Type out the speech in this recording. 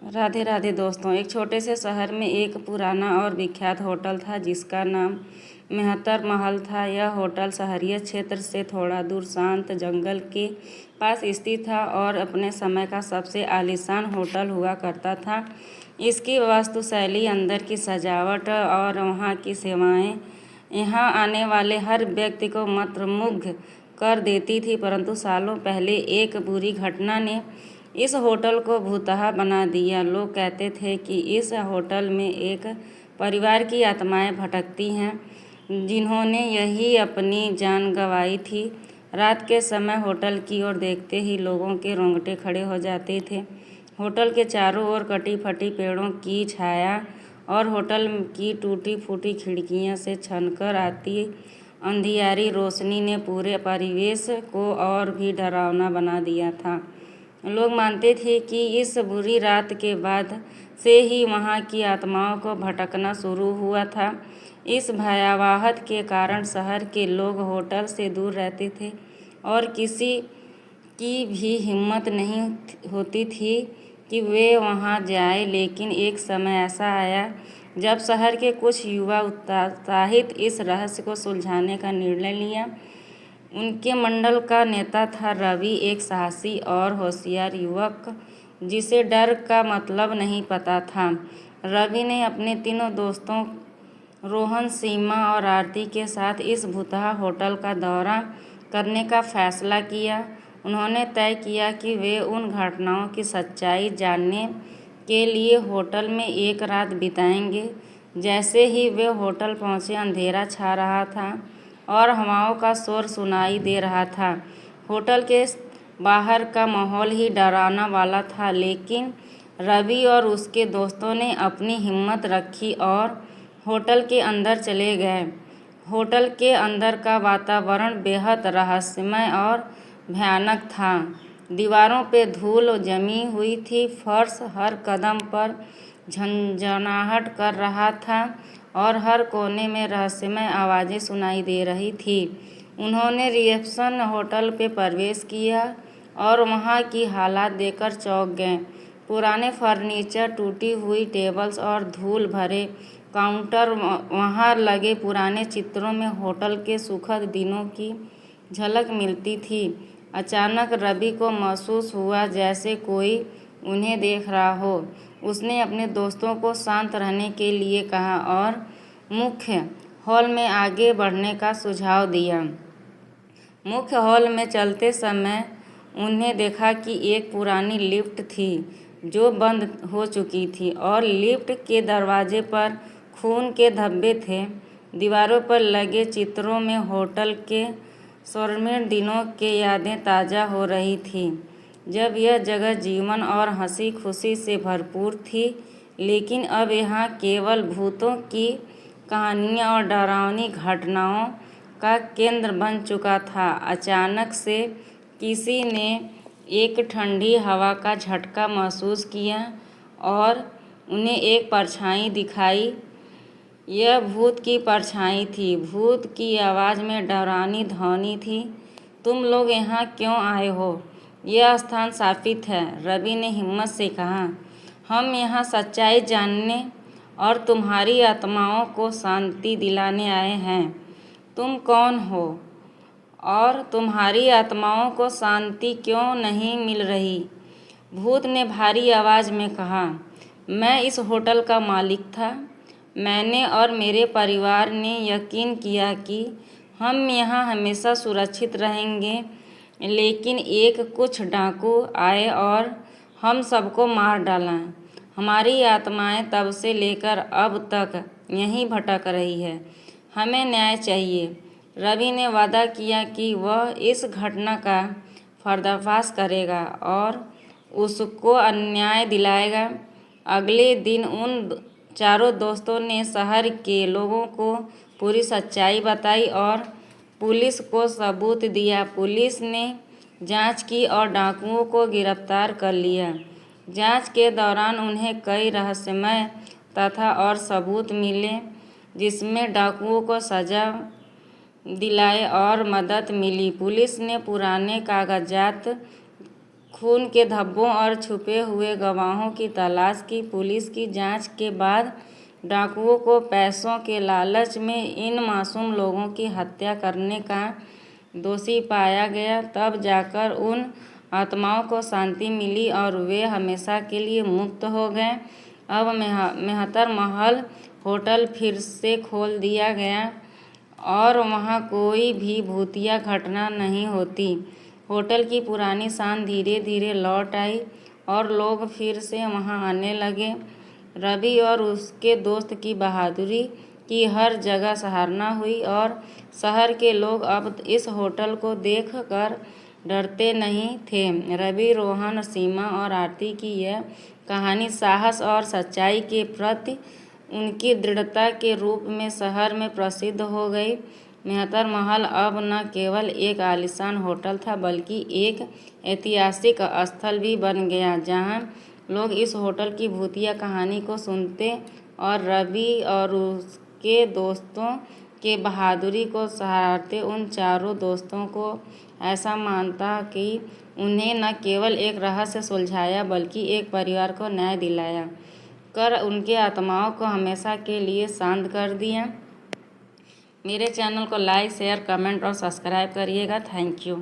राधे राधे दोस्तों। एक छोटे से शहर में एक पुराना और विख्यात होटल था जिसका नाम मेहतर महल था। यह होटल शहरी क्षेत्र से थोड़ा दूर शांत जंगल के पास स्थित था और अपने समय का सबसे आलीशान होटल हुआ करता था। इसकी वास्तुशैली, अंदर की सजावट और वहाँ की सेवाएं यहाँ आने वाले हर व्यक्ति को मंत्रमुग्ध कर देती थी। परंतु सालों पहले एक बुरी घटना ने इस होटल को भूतहा बना दिया। लोग कहते थे कि इस होटल में एक परिवार की आत्माएं भटकती हैं जिन्होंने यही अपनी जान गंवाई थी। रात के समय होटल की ओर देखते ही लोगों के रोंगटे खड़े हो जाते थे। होटल के चारों ओर कटी फटी पेड़ों की छाया और होटल की टूटी फूटी खिड़कियों से छनकर आती अंधियारी रोशनी ने पूरे परिवेश को और भी डरावना बना दिया था। लोग मानते थे कि इस बुरी रात के बाद से ही वहाँ की आत्माओं को भटकना शुरू हुआ था। इस भयावहता के कारण शहर के लोग होटल से दूर रहते थे और किसी की भी हिम्मत नहीं होती थी कि वे वहाँ जाए। लेकिन एक समय ऐसा आया जब शहर के कुछ युवा उत्साहित इस रहस्य को सुलझाने का निर्णय लिया। उनके मंडल का नेता था रवि, एक साहसी और होशियार युवक जिसे डर का मतलब नहीं पता था। रवि ने अपने तीनों दोस्तों रोहन, सीमा और आरती के साथ इस भूतहा होटल का दौरा करने का फैसला किया। उन्होंने तय किया कि वे उन घटनाओं की सच्चाई जानने के लिए होटल में एक रात बिताएंगे। जैसे ही वे होटल पहुंचे, अंधेरा छा रहा था और हवाओं का शोर सुनाई दे रहा था। होटल के बाहर का माहौल ही डरावना वाला था, लेकिन रवि और उसके दोस्तों ने अपनी हिम्मत रखी और होटल के अंदर चले गए। होटल के अंदर का वातावरण बेहद रहस्यमय और भयानक था। दीवारों पे धूल जमी हुई थी, फर्श हर कदम पर झंझनाहट कर रहा था और हर कोने में रहस्यमय आवाज़ें सुनाई दे रही थी। उन्होंने रिसेप्शन होटल पे प्रवेश किया और वहाँ की हालात देखकर चौंक गए। पुराने फर्नीचर, टूटी हुई टेबल्स और धूल भरे काउंटर, वहाँ लगे पुराने चित्रों में होटल के सुखद दिनों की झलक मिलती थी। अचानक रवि को महसूस हुआ जैसे कोई उन्हें देख रहा हो। उसने अपने दोस्तों को शांत रहने के लिए कहा और मुख्य हॉल में आगे बढ़ने का सुझाव दिया। मुख्य हॉल में चलते समय उन्हें देखा कि एक पुरानी लिफ्ट थी जो बंद हो चुकी थी और लिफ्ट के दरवाजे पर खून के धब्बे थे। दीवारों पर लगे चित्रों में होटल के स्वर्णिम दिनों की यादें ताज़ा हो रही थीं, जब यह जगह जीवन और हंसी खुशी से भरपूर थी। लेकिन अब यहाँ केवल भूतों की कहानियाँ और डरावनी घटनाओं का केंद्र बन चुका था। अचानक से किसी ने एक ठंडी हवा का झटका महसूस किया और उन्हें एक परछाई दिखाई। यह भूत की परछाई थी। भूत की आवाज़ में डरावनी ध्वनि थी, तुम लोग यहाँ क्यों आए हो? यह स्थान शापित है, रवि ने हिम्मत से कहा। हम यहाँ सच्चाई जानने और तुम्हारी आत्माओं को शांति दिलाने आए हैं। तुम कौन हो और तुम्हारी आत्माओं को शांति क्यों नहीं मिल रही? भूत ने भारी आवाज़ में कहा। मैं इस होटल का मालिक था। मैंने और मेरे परिवार ने यकीन किया कि हम यहाँ हमेशा सुरक्षित रहेंगे, लेकिन कुछ डाकू आए और हम सबको मार डाला। हमारी आत्माएं तब से लेकर अब तक यहीं भटक रही है। हमें न्याय चाहिए। रवि ने वादा किया कि वह इस घटना का पर्दाफाश करेगा और उसको अन्याय दिलाएगा। अगले दिन उन चारों दोस्तों ने शहर के लोगों को पूरी सच्चाई बताई और पुलिस को सबूत दिया। पुलिस ने जांच की और डाकुओं को गिरफ्तार कर लिया। जांच के दौरान उन्हें कई रहस्यमय तथ्य और सबूत मिले जिसमें डाकुओं को सजा दिलाए और मदद मिली। पुलिस ने पुराने कागजात खून के धब्बों और छुपे हुए गवाहों की तलाश की। पुलिस की जांच के बाद डाकुओं को पैसों के लालच में इन मासूम लोगों की हत्या करने का दोषी पाया गया। तब जाकर उन आत्माओं को शांति मिली और वे हमेशा के लिए मुक्त हो गए। अब मेहतर महल होटल फिर से खोल दिया गया और वहाँ कोई भी भूतिया घटना नहीं होती। होटल की पुरानी शान धीरे धीरे लौट आई और लोग फिर से वहाँ आने लगे। रवि और उसके दोस्त की बहादुरी की हर जगह सराहना हुई और शहर के लोग अब इस होटल को देख कर डरते नहीं थे। रवि, रोहन, सीमा और आरती की यह कहानी साहस और सच्चाई के प्रति उनकी दृढ़ता के रूप में शहर में प्रसिद्ध हो गई। मेहतर महल अब न केवल एक आलीशान होटल था बल्कि एक ऐतिहासिक स्थल भी बन गया, जहां लोग इस होटल की भूतिया कहानी को सुनते और रवि और उसके दोस्तों के बहादुरी को सराहते। उन चारों दोस्तों को ऐसा मानता कि उन्हें न केवल एक रहस्य सुलझाया बल्कि एक परिवार को न्याय दिलाया कर उनके आत्माओं को हमेशा के लिए शांत कर दिया। मेरे चैनल को लाइक, शेयर, कमेंट और सब्सक्राइब करिएगा। Thank you.